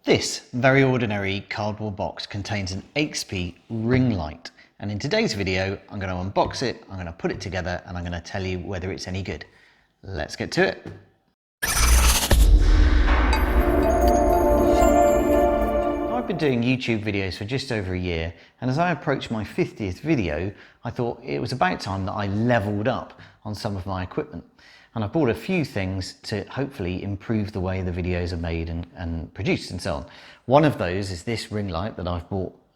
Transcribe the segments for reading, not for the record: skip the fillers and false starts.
This very ordinary cardboard box contains an Aixpi Ring Light, and in today's video I'm going to unbox it, I'm going to put it together, and I'm going to tell you whether it's any good. Let's get to it. I've been doing YouTube videos for just over a year, and as I approached my 50th video, I thought it was about time that I leveled up on some of my equipment. And I bought a few things to hopefully improve the way the videos are made and produced and so on. One of those is this ring light that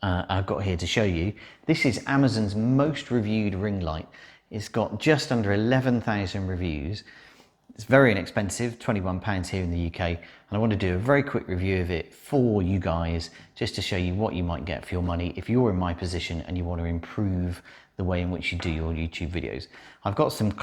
I've got here to show you. This is Amazon's most reviewed ring light. It's got just under 11,000 reviews. It's very inexpensive, £21 here in the UK. And I want to do a very quick review of it for you guys, just to show you what you might get for your money if you're in my position and you want to improve the way in which you do your YouTube videos. I've got some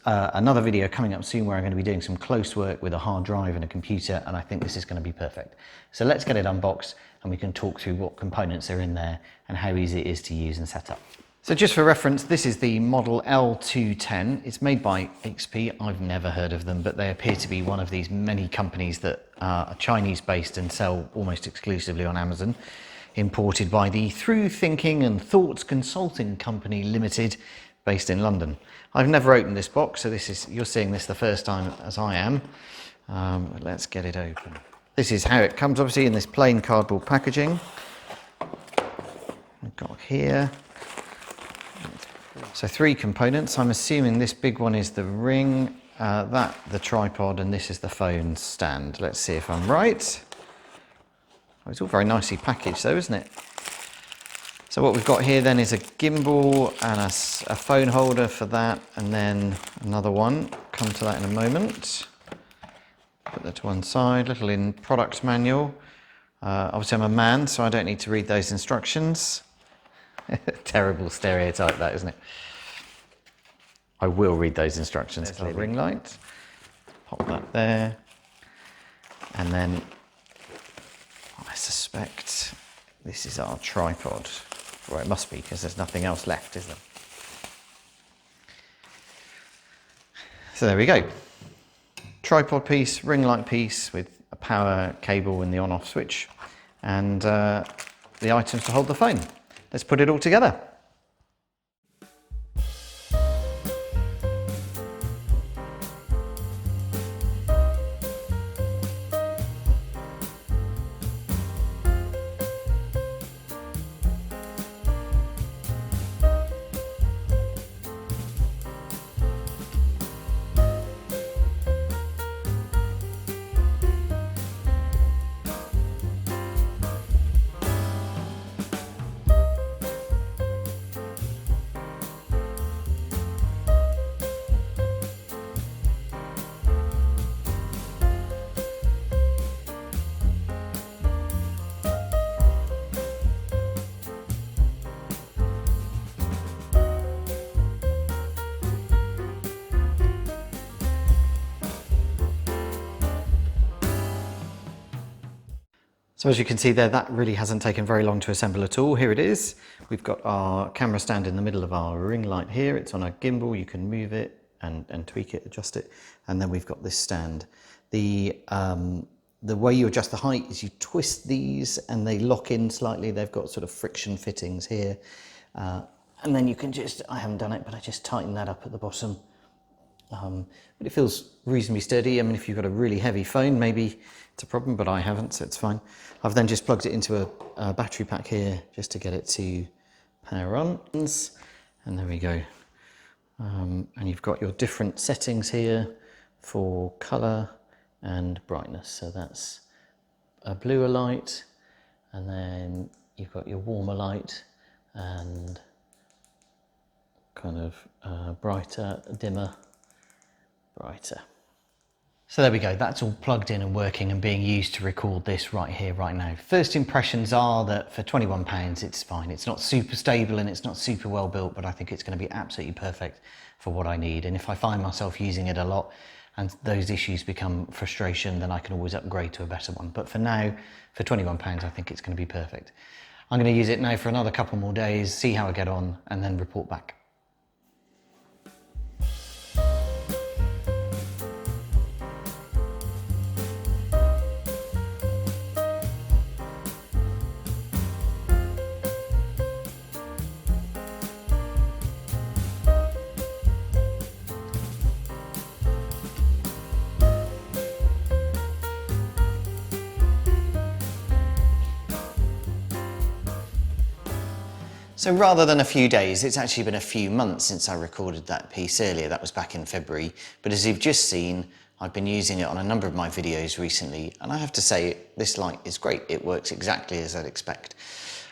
another video coming up soon where I'm going to be doing some close work with a hard drive and a computer, and I think this is going to be perfect. So let's get it unboxed and we can talk through what components are in there and how easy it is to use and set up. So just for reference, this is the model L210. It's made by Aixpi. I've never heard of them, but they appear to be one of these many companies that are Chinese based and sell almost exclusively on Amazon, imported by the Through Thinking and Thoughts Consulting Company Limited, based in London. I've never opened this box, so you're seeing this the first time as I am. Let's get it open. This is how it comes, obviously in this plain cardboard packaging. I've got here. So 3 components. I'm assuming this big one is the ring, that the tripod, and this is the phone stand. Let's see if I'm right. Oh, it's all very nicely packaged though, isn't it? So what we've got here then is a gimbal and a phone holder for that, and then another one. Come to that in a moment. Put that to one side. Little in product manual. Obviously I'm a man, so I don't need to read those instructions. Terrible stereotype that, isn't it? I will read those instructions. There's a ring light. Pop that there. And then I suspect this is our tripod. Well, it must be, because there's nothing else left, is there? So there we go. Tripod piece, ring light piece with a power cable and the on-off switch, and the items to hold the phone. Let's put it all together. So as you can see there, that really hasn't taken very long to assemble at all. Here it is. We've got our camera stand in the middle of our ring light here. It's on a gimbal. You can move it and tweak it, adjust it. And then we've got this stand. The way you adjust the height is you twist these and they lock in slightly. They've got sort of friction fittings here. And then you can just, I haven't done it, but I just tighten that up at the bottom. But it feels reasonably sturdy. I mean, if you've got a really heavy phone, maybe it's a problem, but I haven't, so it's fine. I've then just plugged it into a battery pack here just to get it to power on. And there we go. And you've got your different settings here for colour and brightness. So that's a bluer light, and then you've got your warmer light and kind of brighter, dimmer, brighter. So there we go, that's all plugged in and working and being used to record this right here, right now. First impressions are that for £21 it's fine. It's not super stable and it's not super well built, but I think it's going to be absolutely perfect for what I need. And if I find myself using it a lot and those issues become frustration, then I can always upgrade to a better one. But for now, for £21, I think it's going to be perfect. I'm going to use it now for another couple more days, see how I get on, and then report back. So rather than a few days, it's actually been a few months since I recorded that piece earlier. That was back in February. But as you've just seen, I've been using it on a number of my videos recently. And I have to say, this light is great. It works exactly as I'd expect.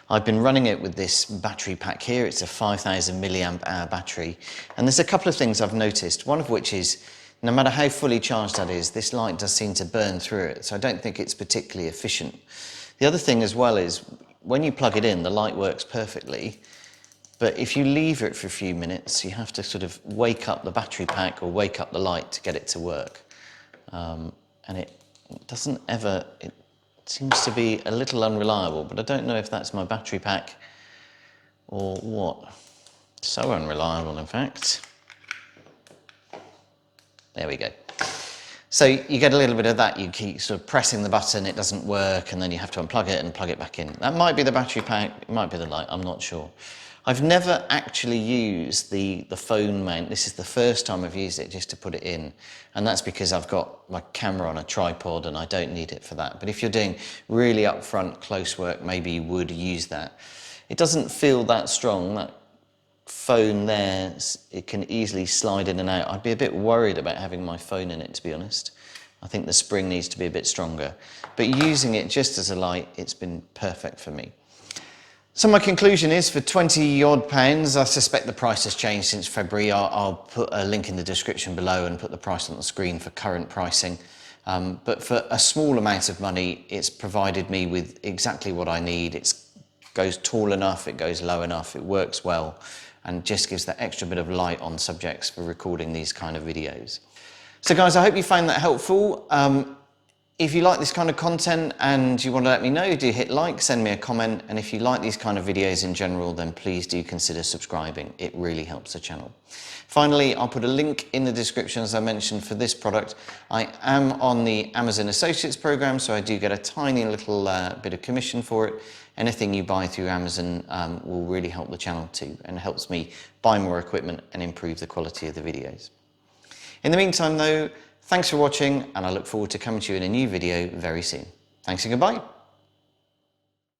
I've been running it with this battery pack here. It's a 5,000 milliamp hour battery. And there's a couple of things I've noticed, one of which is no matter how fully charged that is, this light does seem to burn through it. So I don't think it's particularly efficient. The other thing as well is when you plug it in, the light works perfectly. But if you leave it for a few minutes, you have to sort of wake up the battery pack or wake up the light to get it to work. And it doesn't ever, it seems to be a little unreliable, but I don't know if that's my battery pack or what. So unreliable, in fact. There we go. So you get a little bit of that. You keep sort of pressing the button, it doesn't work, and then you have to unplug it and plug it back in. That might be the battery pack, it might be the light, I'm not sure. I've never actually used the phone mount. This is the first time I've used it just to put it in. And that's because I've got my camera on a tripod and I don't need it for that. But if you're doing really upfront close work, maybe you would use that. It doesn't feel that strong, that phone there, it can easily slide in and out. I'd be a bit worried about having my phone in it, to be honest. I think the spring needs to be a bit stronger. But using it just as a light, it's been perfect for me. So my conclusion is for 20 odd pounds, I suspect the price has changed since February. I'll put a link in the description below and put the price on the screen for current pricing. But for a small amount of money, it's provided me with exactly what I need. It goes tall enough, it goes low enough, it works well, and just gives that extra bit of light on subjects for recording these kind of videos. So guys, I hope you found that helpful. If you like this kind of content and you want to let me know, do hit like, send me a comment, and if you like these kind of videos in general, then please do consider subscribing. It really helps the channel. Finally, I'll put a link in the description, as I mentioned, for this product. I am on the Amazon Associates program, so I do get a tiny little bit of commission for it. Anything you buy through Amazon will really help the channel too, and helps me buy more equipment and improve the quality of the videos. In the meantime though, thanks for watching, and I look forward to coming to you in a new video very soon. Thanks and goodbye.